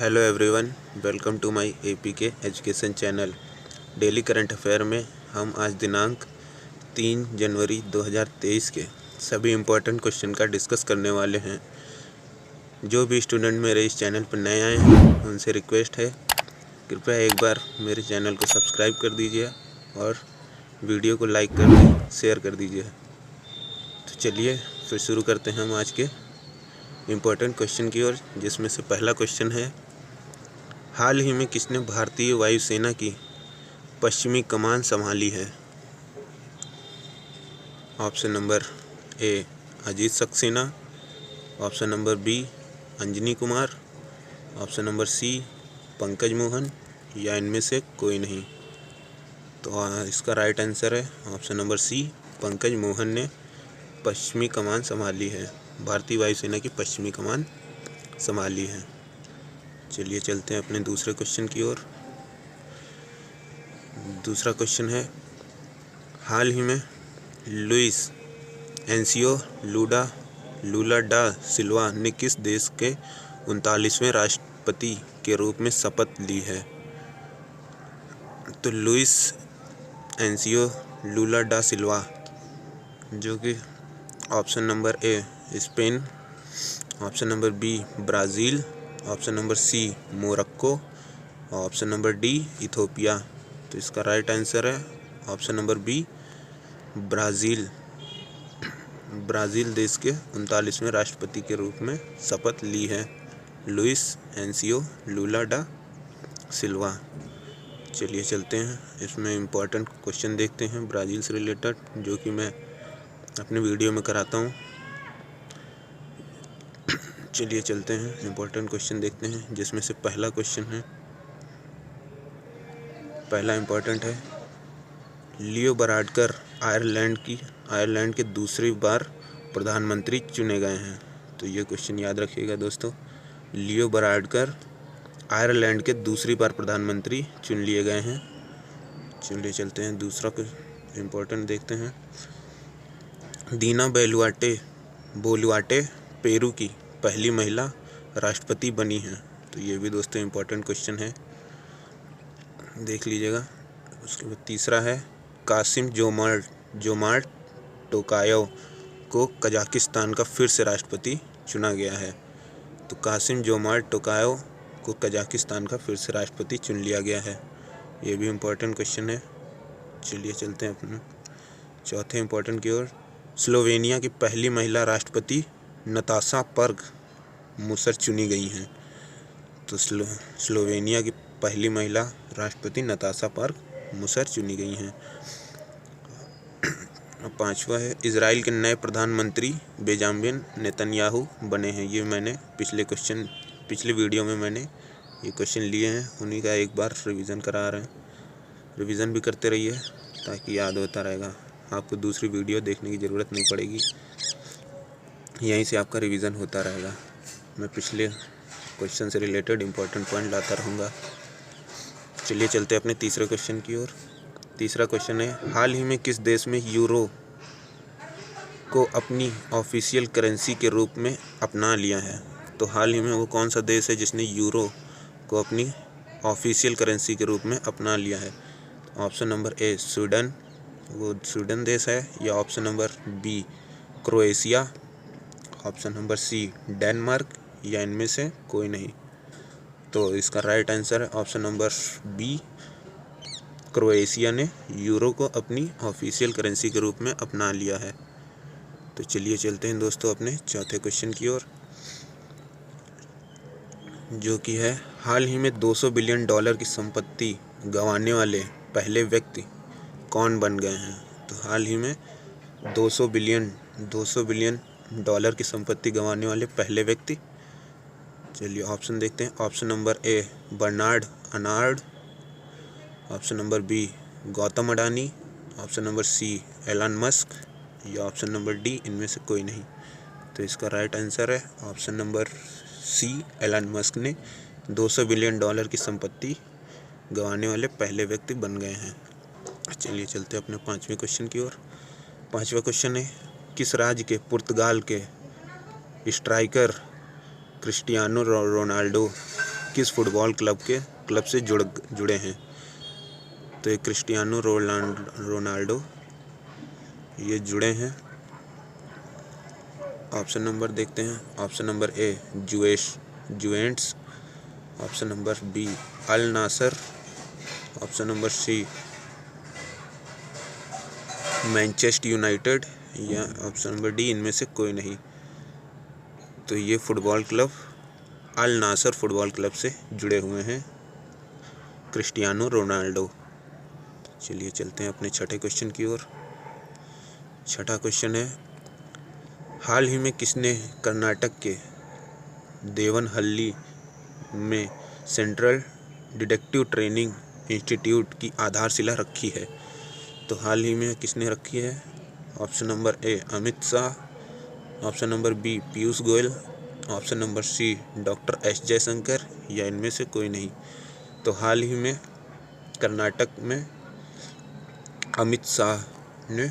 Hello everyone, welcome to my APK education channel. Daily current affair में हम आज दिनांक 3 जनवरी 2023 के सभी इम्पोर्टेंट क्वेश्चन का डिस्कस करने वाले हैं। जो भी स्टूडेंट मेरे इस चैनल पर नए आए हैं उनसे रिक्वेस्ट है, कृपया एक बार मेरे चैनल को सब्सक्राइब कर दीजिए और वीडियो को लाइक कर शेयर कर दीजिए। तो चलिए फिर शुरू करते हैं हम आज के इम्पोर्टेंट क्वेश्चन की ओर, जिसमें से पहला क्वेश्चन है, हाल ही में किसने भारतीय वायुसेना की पश्चिमी कमान संभाली है? Option number A Ajit Saxena, option number B Anjani Kumar, option number C Pankaj Mohan, या इनमें से कोई नहीं। तो इसका राइट आंसर है option number C, Pankaj Mohan ने पश्चिमी कमान संभाली है, भारतीय वायुसेना की पश्चिमी कमान संभाली है। चलिए चलते हैं अपने दूसरे क्वेश्चन की ओर। दूसरा क्वेश्चन है, हाल ही में लुइस एनसियो लूला डा सिल्वा ने किस देश के 39वें राष्ट्रपति के रूप में शपथ ली है? तो लुइस एनसियो लूला डा सिल्वा, जो कि option number A Spain, option number B Brazil, option number C Morocco, option number D Ethiopia. तो इसका राइट आंसर है option number B Brazil. Brazil देश के 39वें राष्ट्रपति के रूप में शपथ ली है लुइस एनसियो लूला डा सिल्वा। चलिए चलते हैं, इसमें इम्पोर्टेंट क्वेश्चन देखते हैं ब्राज़ील से रिलेटेड, जो कि मैं अपने वीडियो में कराता हूँ। चलिए चलते हैं, इम्पोर्टेंट क्वेश्चन देखते हैं, जिसमें से पहला क्वेश्चन है, पहला इम्पोर्टेंट है, लियो वाराडकर आयरलैंड के दूसरी बार प्रधानमंत्री चुने गए हैं। तो ये क्वेश्चन याद रखिएगा दोस्तों, लियो वाराडकर आयरलैंड के दूसरी बार प्रधानमंत्री चुन लिए गए हैं। चलिए चलते हैं, दूसरा इम्पोर्टेंट देखते हैं, दीना बोलुआटे पेरू की पहली महिला राष्ट्रपति बनी हैं। तो ये भी दोस्तों इम्पोर्टेंट क्वेश्चन है, देख लीजिएगा। उसके बाद तीसरा है, कासिम जोमार्ट टोकायव को कजाकिस्तान का फिर से राष्ट्रपति चुना गया है। तो कासिम जोमार्ट टोकायव को कजाकिस्तान का फिर से राष्ट्रपति चुन लिया गया है। ये भी इम्पोर्टेंट क्वेश्चन है। चलिए चलते हैं अपने चौथे इम्पोर्टेंट की ओर। स्लोवेनिया की पहली महिला राष्ट्रपति नताशा पर्ग मुसर चुनी गई हैं। तो स्लोवेनिया की पहली महिला राष्ट्रपति नताशा पर्ग मुसर चुनी गई हैं। पांचवा है, इजराइल के नए प्रधानमंत्री बेंजामिन नेतन्याहू बने हैं। ये मैंने पिछले वीडियो में मैंने ये क्वेश्चन लिए हैं, उन्हीं का एक बार रिवीजन करा रहे हैं। रिवीजन भी करते रहिए ताकि याद होता रहेगा, आपको दूसरी वीडियो देखने की ज़रूरत नहीं पड़ेगी, यहीं से आपका रिवीजन होता रहेगा। मैं पिछले क्वेश्चन से रिलेटेड इम्पोर्टेंट पॉइंट लाता रहूँगा। चलिए चलते हैं अपने तीसरे क्वेश्चन की ओर। तीसरा क्वेश्चन है, हाल ही में किस देश में यूरो को अपनी ऑफिशियल करेंसी के रूप में अपना लिया है? तो हाल ही में वो कौन सा देश है जिसने यूरो को अपनी ऑफिशियल करेंसी के रूप में अपना लिया है? ऑप्शन नंबर ए स्वीडन, वो स्वीडन देश है, या option number B Croatia, option number C Denmark, या इनमें से कोई नहीं। तो इसका राइट आंसर है ऑप्शन नंबर बी क्रोएशिया ने यूरो को अपनी ऑफिशियल करेंसी के रूप में अपना लिया है। तो चलिए चलते हैं दोस्तों अपने चौथे क्वेश्चन की ओर, जो कि है, हाल ही में $200 बिलियन की संपत्ति गंवाने वाले पहले व्यक्ति कौन बन गए हैं? तो हाल ही में 200 बिलियन डॉलर की संपत्ति गंवाने वाले पहले व्यक्ति। चलिए ऑप्शन देखते हैं। Option number A Bernard Arnold, option number B Gautam Adani, option number C Elon Musk, या ऑप्शन नंबर डी इनमें से कोई नहीं। तो इसका राइट आंसर है option number C, Elon Musk ने $200 बिलियन की संपत्ति गंवाने वाले पहले व्यक्ति बन गए हैं। चलिए चलते हैं अपने पांचवें क्वेश्चन की ओर। पांचवा क्वेश्चन है, किस राज्य के पुर्तगाल के स्ट्राइकर क्रिस्टियानो रोनाल्डो किस फुटबॉल क्लब से जुड़े हैं? तो ये क्रिस्टियानो रोनाल्डो ये जुड़े हैं। ऑप्शन नंबर देखते हैं। Option number A Juventus, option number B Al Nassr, option number C Manchester United, या ऑप्शन नंबर डी इनमें से कोई नहीं। तो ये football club Al Nassr football club से जुड़े हुए हैं क्रिस्टियानो रोनाल्डो। चलिए चलते हैं अपने छठे क्वेश्चन की ओर। छठा क्वेश्चन है, हाल ही में किसने कर्नाटक के देवनहल्ली में सेंट्रल डिटेक्टिव ट्रेनिंग इंस्टीट्यूट की आधारशिला रखी है? तो हाल ही में किसने रखी है? Option number A Amit Shah, option number B Piyush Goyal, option number C doctor S Jaishankar, या इनमें से कोई नहीं। तो हाल ही में कर्नाटक में अमित शाह ने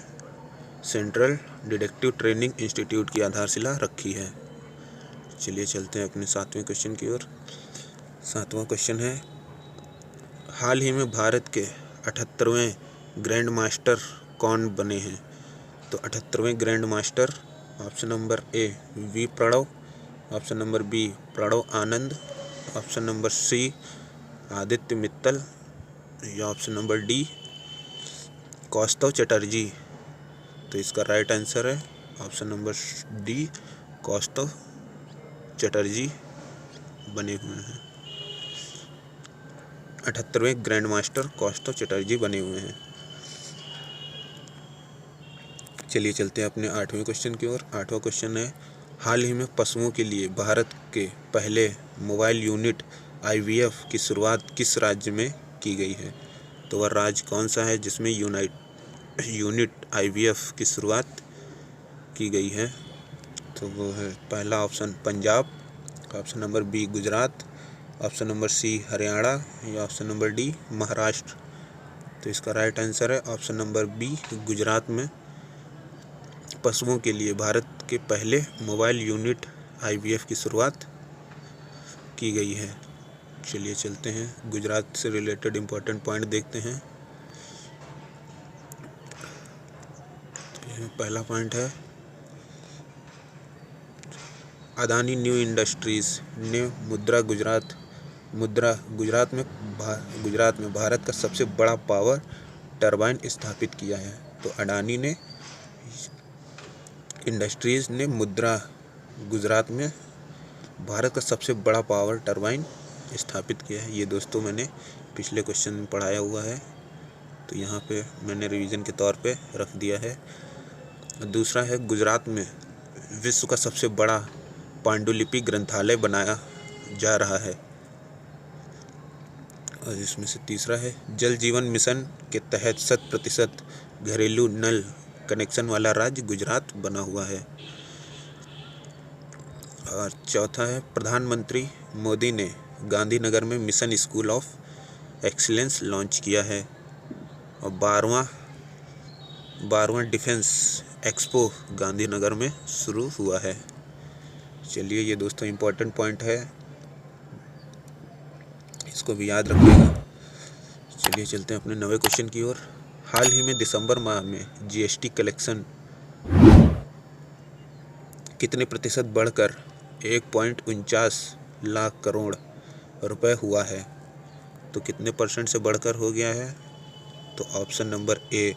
सेंट्रल डिटेक्टिव ट्रेनिंग इंस्टीट्यूट की आधारशिला रखी है। चलिए चलते हैं अपने सातवें क्वेश्चन की ओर। सातवां क्वेश्चन है, हाल ही में भारत के 78वें ग्रैंड मास्टर कौन बने हैं? तो 78वें grand master, option number A V Pranav, option number B Pranav Anand, option number C Aditya Mittal, या option number D Kaustav Chatterjee. तो इसका राइट आंसर है option number D Kaustav Chatterjee बने हुए हैं। 78वें ग्रैंड मास्टर कौस्तव चटर्जी बने हुए हैं। चलिए चलते हैं अपने आठवें क्वेश्चन की ओर। आठवां क्वेश्चन है, हाल ही में पशुओं के लिए भारत के पहले मोबाइल यूनिट IVF की शुरुआत किस राज्य में की गई है? तो वह राज्य कौन सा है जिसमें यूनिट IVF की शुरुआत की गई है? तो वो है पहला option Punjab, option number B Gujarat, option number C Haryana, या ऑप्शन नंबर डी महाराष्ट्र। तो इसका राइट आंसर है ऑप्शन नंबर बी गुजरात में पशुओं के लिए भारत के पहले मोबाइल यूनिट IVF की शुरुआत की गई है। चलिए चलते हैं गुजरात से रिलेटेड इम्पोर्टेंट पॉइंट देखते हैं। पहला पॉइंट है, अदानी न्यू इंडस्ट्रीज ने गुजरात में भारत का सबसे बड़ा पावर टरबाइन स्थापित किया है। तो अडानी ने इंडस्ट्रीज ने गुजरात में भारत का सबसे बड़ा पावर टरबाइन स्थापित किया है। ये दोस्तों मैंने पिछले क्वेश्चन में पढ़ाया हुआ है, तो यहाँ पे मैंने रिवीजन के तौर पे रख दिया है। दूसरा है, गुजरात में विश्व का सबसे बड़ा पांडुलिपि ग्रंथालय बनाया जा रहा है। और इसमें से तीसरा है, जल जीवन मिशन के तहत 100% घरेलू नल कनेक्शन वाला राज्य गुजरात बना हुआ है। और चौथा है, प्रधानमंत्री मोदी ने गांधीनगर में mission school of excellence launch किया है। और 12वां डिफेंस एक्सपो गांधीनगर में शुरू हुआ है। चलिए ये दोस्तों इम्पोर्टेंट पॉइंट है, इसको भी याद रखिएगा। चलिए चलते हैं अपने 9वें क्वेश्चन की ओर। हाल ही में दिसंबर माह में GST कलेक्शन कितने प्रतिशत बढ़कर 1.49 लाख करोड़ रुपए हुआ है? तो कितने परसेंट से बढ़कर हो गया है? तो ऑप्शन नंबर ए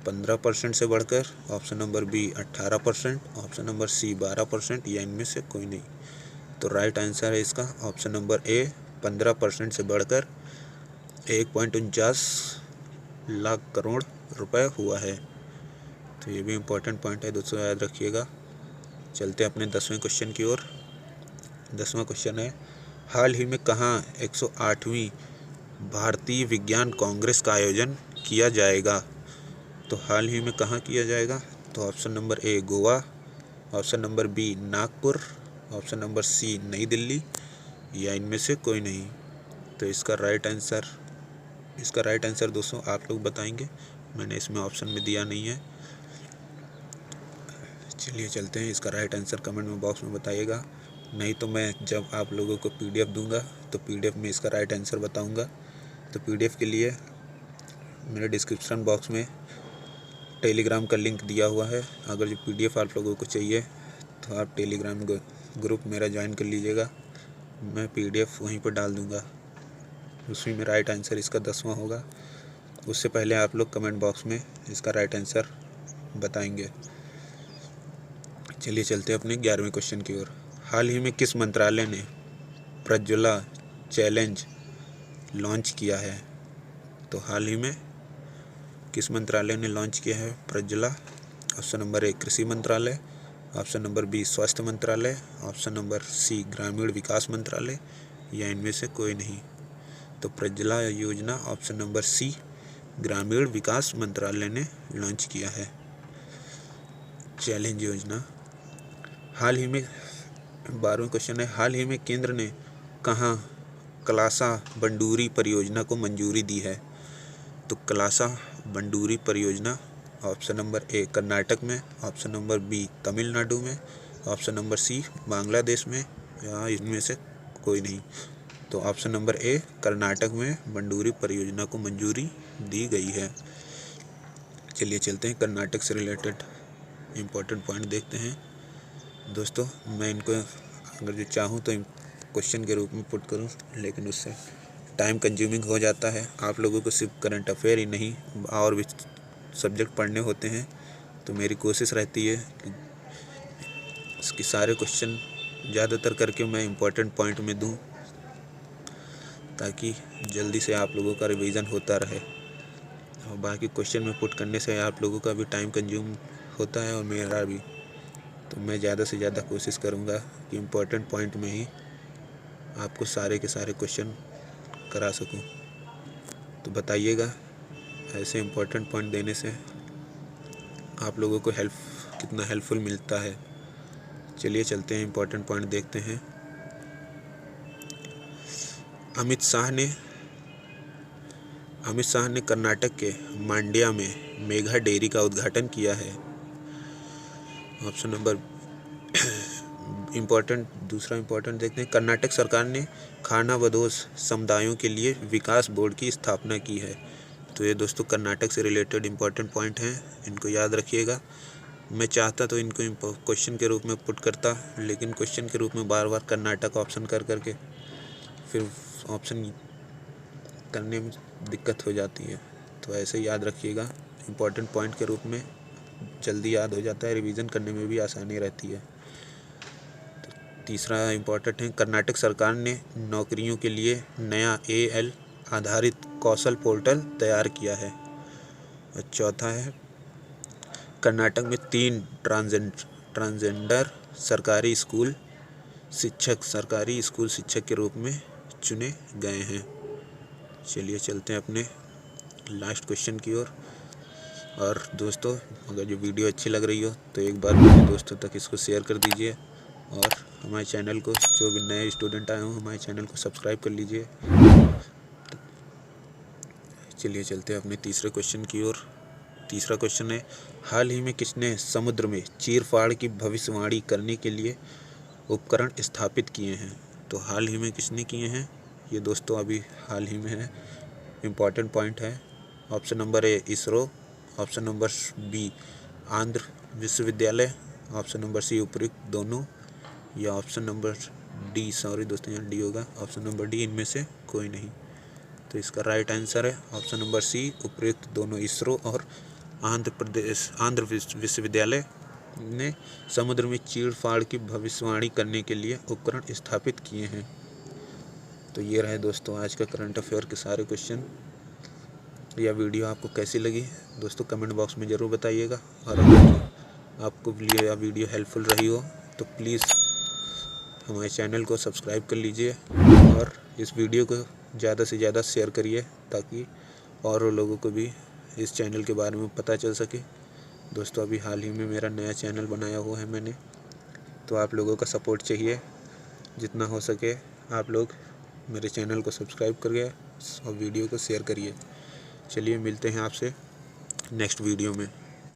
15% से बढ़कर, option number B 18%, option number C 12%, या इनमें से कोई नहीं। तो राइट आंसर है इसका ऑप्शन नंबर ए 15% से बढ़कर 1.49 लाख करोड़ रुपए हुआ है। तो ये भी इम्पोर्टेंट पॉइंट है दोस्तों, याद रखिएगा। चलते हैं अपने 10वें क्वेश्चन की ओर। 10वां क्वेश्चन है, हाल ही में कहाँ 108वीं भारतीय विज्ञान कांग्रेस का आयोजन किया जाएगा? तो हाल ही में कहाँ किया जाएगा? तो option number A Goa, option number B Nagpur, option number C Nai Delhi, या इनमें से कोई नहीं। तो इसका राइट आंसर दोस्तों आप लोग बताएंगे, मैंने इसमें ऑप्शन में दिया नहीं है। चलिए चलते हैं, इसका राइट आंसर कमेंट में बॉक्स में बताइएगा। नहीं तो मैं जब आप लोगों को PDF दूंगा तो PDF में इसका राइट आंसर बताऊंगा। तो PDF के लिए मेरे डिस्क्रिप्शन बॉक्स में टेलीग्राम का लिंक दिया हुआ है। अगर जो PDF आप लोगों को चाहिए तो आप टेलीग्राम ग्रुप मेरा ज्वाइन कर लीजिएगा। मैं PDF वहीं पर डाल दूंगा। उसमें में राइट आंसर इसका 10वां होगा। उससे पहले आप लोग कमेंट बॉक्स में इसका राइट आंसर बताएंगे। चलिए चलते हैं अपने 11वें क्वेश्चन की ओर। हाल ही में किस मंत्रालय ने प्रज्वला चैलेंज लॉन्च किया है? तो हाल ही में किस मंत्रालय ने लॉन्च किया है प्रज्वला? ऑप्शन नंबर ए कृषि मंत्रालय, ऑप्शन नंबर बी स्वास्थ्य मंत्रालय, ऑप्शन नंबर सी ग्रामीण विकास मंत्रालय, या इनमें से कोई नहीं। तो प्रज्वला योजना ऑप्शन नंबर सी ग्रामीण विकास मंत्रालय ने लॉन्च किया है चैलेंज योजना। हाल ही में 12वां क्वेश्चन है, हाल ही में केंद्र ने कहाँ कलासा बंडूरी परियोजना को मंजूरी दी है? तो कलासा बंडूरी परियोजना ऑप्शन नंबर ए कर्नाटक में, ऑप्शन नंबर बी तमिलनाडु में, ऑप्शन नंबर सी बांग्लादेश में, या इनमें से कोई नहीं। तो ऑप्शन नंबर ए कर्नाटक में बंडूरी परियोजना को मंजूरी दी गई है। चलिए चलते हैं कर्नाटक से रिलेटेड इम्पोर्टेंट पॉइंट देखते हैं। दोस्तों मैं इनको अगर जो चाहूँ तो क्वेश्चन के रूप में पुट करूँ, लेकिन उससे टाइम कंज्यूमिंग हो जाता है। आप लोगों को सिर्फ करंट अफेयर ही नहीं और भी सब्जेक्ट पढ़ने होते हैं। तो मेरी कोशिश रहती है कि इसके सारे क्वेश्चन ज़्यादातर करके मैं इम्पोर्टेंट पॉइंट में दूं, ताकि जल्दी से आप लोगों का रिवीजन होता रहे। और बाकी क्वेश्चन में पुट करने से आप लोगों का भी टाइम कंज्यूम होता है और मेरा भी। तो मैं ज़्यादा से ज़्यादा कोशिश करूँगा कि इम्पोर्टेंट पॉइंट में ही आपको सारे के सारे क्वेश्चन करा सकूँ। तो बताइएगा ऐसे इम्पोर्टेंट पॉइंट देने से आप लोगों को कितना हेल्पफुल मिलता है। चलिए चलते हैं इम्पोर्टेंट पॉइंट देखते हैं। अमित शाह ने कर्नाटक के मांड्या में मेगा डेयरी का उद्घाटन किया है। ऑप्शन नंबर दूसरा इम्पोर्टेंट देखते हैं। कर्नाटक सरकार ने खानाबदोश समुदायों के लिए विकास बोर्ड की स्थापना की है। तो ये दोस्तों कर्नाटक से रिलेटेड इम्पोर्टेंट पॉइंट हैं, इनको याद रखिएगा। मैं चाहता तो इनको क्वेश्चन के रूप में पुट करता, लेकिन क्वेश्चन के रूप में बार बार कर्नाटक ऑप्शन कर करके फिर ऑप्शन करने में दिक्कत हो जाती है। तो ऐसे याद रखिएगा, इम्पोर्टेंट पॉइंट के रूप में जल्दी याद हो जाता है, रिवीजन करने में भी आसानी रहती है। तो तीसरा इम्पोर्टेंट है, कर्नाटक सरकार ने नौकरियों के लिए नया AL आधारित कौशल पोर्टल तैयार किया है। और चौथा है, कर्नाटक में 3 ट्रांसजेंडर सरकारी स्कूल शिक्षक के रूप में चुने गए हैं। चलिए चलते हैं अपने लास्ट क्वेश्चन की ओर। और दोस्तों अगर जो वीडियो अच्छी लग रही हो तो एक बार मेरे दोस्तों तक इसको शेयर कर दीजिए, और हमारे चैनल को, जो भी नए स्टूडेंट आए हों, हमारे चैनल को सब्सक्राइब कर लीजिए। चलिए चलते हैं अपने तीसरे क्वेश्चन की ओर। तीसरा क्वेश्चन है, हाल ही में किसने समुद्र में चीरफाड़ की भविष्यवाणी करने के लिए उपकरण स्थापित किए हैं? तो हाल ही में किसने किए हैं? ये दोस्तों अभी हाल ही में है, इम्पॉर्टेंट पॉइंट है। Option number A ISRO, option number B Andhra विश्वविद्यालय, ऑप्शन नंबर सी उपयुक्त दोनों, या ऑप्शन नंबर डी, सॉरी दोस्तों यहाँ डी होगा, ऑप्शन नंबर डी इनमें से कोई नहीं। तो इसका राइट आंसर है ऑप्शन नंबर सी उपयुक्त दोनों। इसरो और आंध्र विश्वविद्यालय ने समुद्र में चीड़-फाड़ की भविष्यवाणी करने के लिए उपकरण स्थापित किए हैं। तो ये रहे दोस्तों आज का करंट अफेयर के सारे क्वेश्चन। यह वीडियो आपको कैसी लगी दोस्तों कमेंट बॉक्स में ज़रूर बताइएगा। और अगर आपको यह वीडियो हेल्पफुल रही हो तो प्लीज़ हमारे चैनल को सब्सक्राइब कर लीजिए और इस वीडियो को ज़्यादा से ज़्यादा शेयर करिए, ताकि और लोगों को भी इस चैनल के बारे में पता चल सके। दोस्तों अभी हाल ही में मेरा नया चैनल बनाया हुआ है मैंने, तो आप लोगों का सपोर्ट चाहिए। जितना हो सके आप लोग मेरे चैनल को सब्सक्राइब करिए और वीडियो को शेयर करिए। चलिए मिलते हैं आपसे नेक्स्ट वीडियो में।